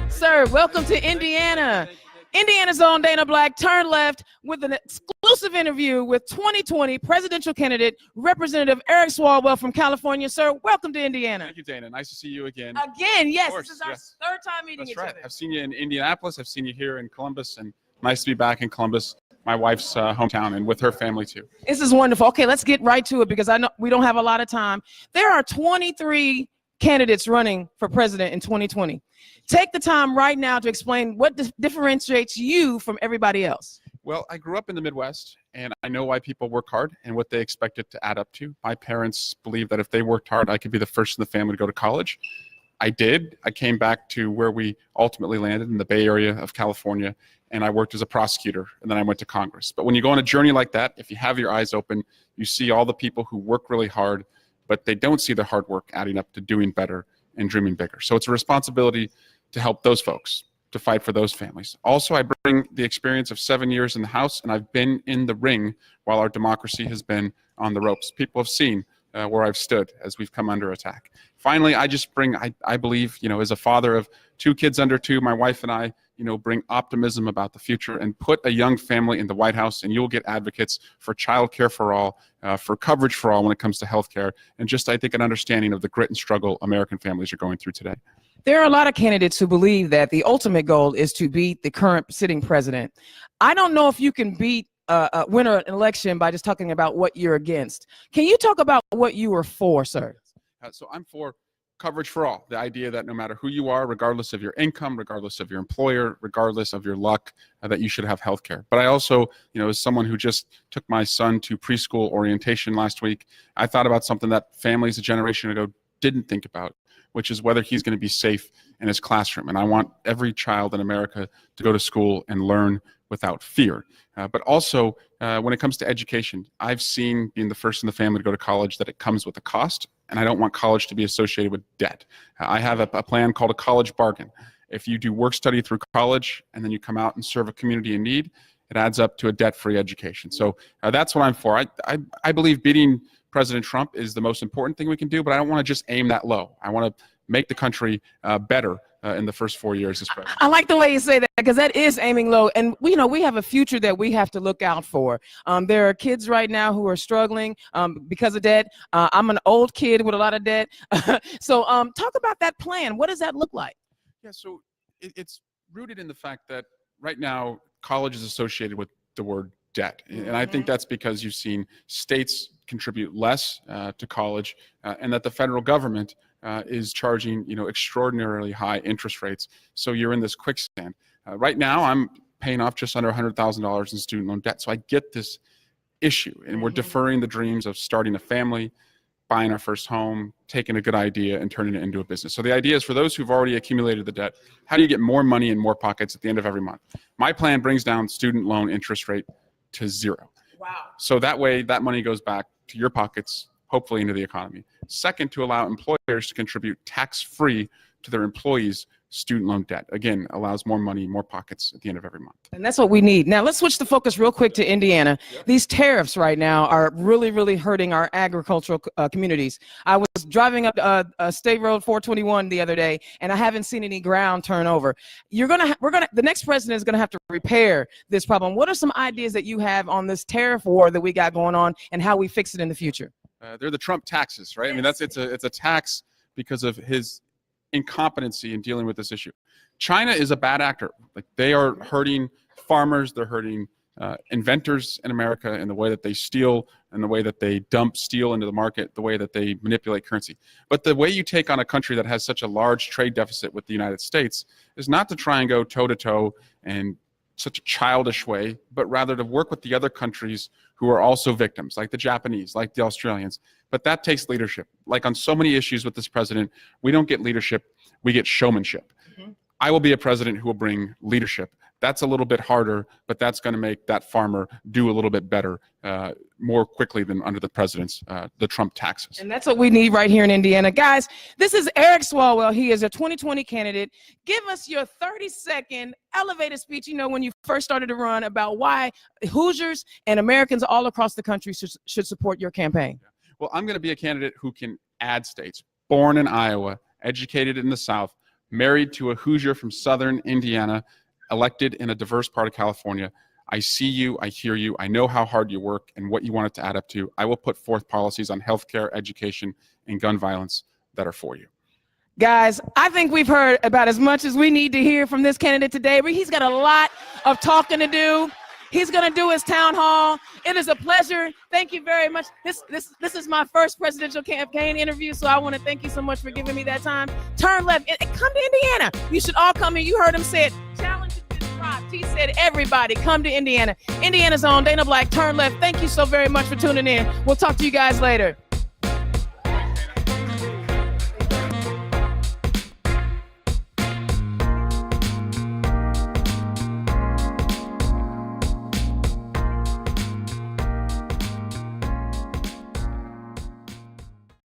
Sir, welcome to Indiana. Indiana's own Dana Black turned left with an exclusive interview with 2020 presidential candidate, Representative Eric Swalwell from California. Sir, welcome to Indiana. Thank you, Dana. Nice to see you again. Again, yes. Course, this is our third time meeting each other. I've seen you in Indianapolis. I've seen you here in Columbus, and nice to be back in Columbus, my wife's hometown, and with her family too. This is wonderful. Okay, let's get right to it because I know we don't have a lot of time. There are 23 candidates running for president in 2020. Take the time right now to explain what differentiates you from everybody else. Well, I grew up in the Midwest, and I know why people work hard and what they expect it to add up to. My parents believed that if they worked hard, I could be the first in the family to go to college. I did. I came back to where we ultimately landed in the Bay Area of California, and I worked as a prosecutor, and then I went to Congress. But when you go on a journey like that, if you have your eyes open, you see all the people who work really hard, but they don't see their hard work adding up to doing better and dreaming bigger. So it's a responsibility to help those folks, to fight for those families. Also, I bring the experience of 7 years in the House, and I've been in the ring while our democracy has been on the ropes. People have seen where I've stood as we've come under attack. Finally, I just bring, I believe, as a father of 2 kids under 2, my wife and I, bring optimism about the future and put a young family in the White House, and you'll get advocates for child care for all, for coverage for all when it comes to health care, and just, I think, an understanding of the grit and struggle American families are going through today. There are a lot of candidates who believe that the ultimate goal is to beat the current sitting president. I don't know if you can win an election by just talking about what you're against. Can you talk about what you are for, sir? So I'm for coverage for all. The idea that no matter who you are, regardless of your income, regardless of your employer, regardless of your luck, that you should have health care. But I also, as someone who just took my son to preschool orientation last week, I thought about something that families a generation ago didn't think about, which is whether he's going to be safe in his classroom. And I want every child in America to go to school and learn without fear. But also, when it comes to education, I've seen, being the first in the family to go to college, that it comes with a cost, and I don't want college to be associated with debt. I have a plan called a college bargain. If you do work study through college, and then you come out and serve a community in need, it adds up to a debt-free education. So that's what I'm for. I believe beating President Trump is the most important thing we can do, but I don't want to just aim that low. I want to make the country better in the first 4 years as president. I like the way you say that, because that is aiming low. And we have a future that we have to look out for. There are kids right now who are struggling because of debt. I'm an old kid with a lot of debt. So talk about that plan. What does that look like? Yeah, so it's rooted in the fact that right now college is associated with the word debt. And I think that's because you've seen states contribute less to college, and that the federal government is charging extraordinarily high interest rates. So you're in this quicksand. Right now, I'm paying off just under $100,000 in student loan debt. So I get this issue, and we're deferring the dreams of starting a family, buying our first home, taking a good idea and turning it into a business. So the idea is, for those who've already accumulated the debt, how do you get more money in more pockets at the end of every month? My plan brings down student loan interest rate to 0. Wow. So that way, that money goes back to your pockets, hopefully into the economy. Second, to allow employers to contribute tax-free to their employees' student loan debt. Again, allows more money, more pockets at the end of every month. And that's what we need. Now, let's switch the focus real quick to Indiana. Yep. These tariffs right now are really, really hurting our agricultural communities. I was driving up State Road 421 the other day, and I haven't seen any ground turn over. The next president is gonna have to repair this problem. What are some ideas that you have on this tariff war that we got going on, and how we fix it in the future? They're the Trump taxes, right? Yes. I mean, it's a tax because of his incompetency in dealing with this issue. China is a bad actor. Like, they are hurting farmers, they're hurting inventors in America in the way that they steal, and the way that they dump steel into the market, the way that they manipulate currency. But the way you take on a country that has such a large trade deficit with the United States is not to try and go toe-to-toe and such a childish way, but rather to work with the other countries who are also victims, like the Japanese, like the Australians. But that takes leadership. Like on so many issues with this president, we don't get leadership, we get showmanship. I will be a president who will bring leadership. That's a little bit harder, but that's going to make that farmer do a little bit better more quickly than under the president's, the Trump taxes. And that's what we need right here in Indiana. Guys, this is Eric Swalwell. He is a 2020 candidate. Give us your 30-second elevated speech, when you first started to run, about why Hoosiers and Americans all across the country should support your campaign. Well, I'm going to be a candidate who can add states. Born in Iowa, educated in the South, married to a Hoosier from Southern Indiana, elected in a diverse part of California. I see you, I hear you, I know how hard you work and what you want it to add up to. I will put forth policies on healthcare, education, and gun violence that are for you. Guys, I think we've heard about as much as we need to hear from this candidate today, but he's got a lot of talking to do. He's going to do his town hall. It is a pleasure. Thank you very much. This is my first presidential campaign interview, so I want to thank you so much for giving me that time. Turn left. Come to Indiana. You should all come here. You heard him say it. Challenge has been dropped. He said, everybody, come to Indiana. Indiana's own Dana Black. Turn left. Thank you so very much for tuning in. We'll talk to you guys later.